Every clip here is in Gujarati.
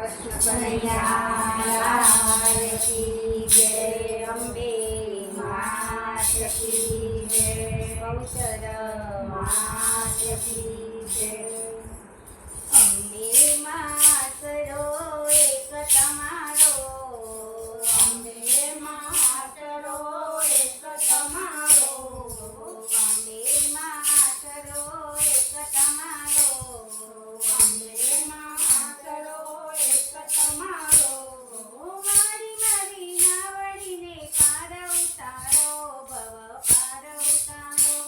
કનૈયા કી જય, અંબે માત કી જય, ગૌચર માત કી જય. અંબે માતરો એક તમારો, અંબે માતરો એક તમારો, અંબે માતરો એક તમારો, અંબે માતરો એક તમારો. મારી મારી નાવડીને પાર ઉતારો, ભવ પાર ઉતારો.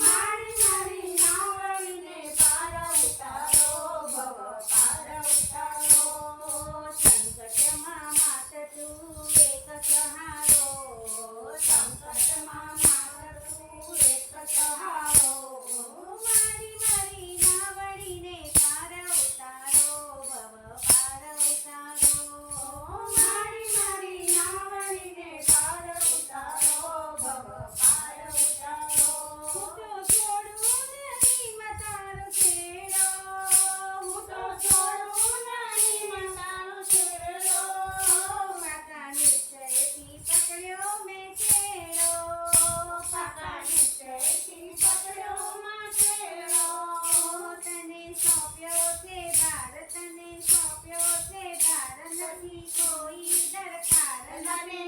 મારી મારી નાવડીને પાર ઉતારો, ભવ પાર ઉતારો. સંકટમાં માત તું એક સહારો, સંકટમાં માત તું એક સહારો. મારી મારી નાવડીને પાર ઉતારો, ભવ પાર ઉતારો. મારી મારી નાવડીને પાર ઉતારો, ભવ પાર ઉતારો. હું તો છોડું નહીં મતારો છેડો, હું તો છોડું નહીં મતારો છેડો. પાકા નિશ્ચયથી પકડ્યો મેં છેડો, પાકા નિશ્ચયથી પકડ્યો માં છેડો. તને સોંપ્યો છે ભાર, તને સોંપ્યો છે ભાર, નથી કોઈ દરકાર. તને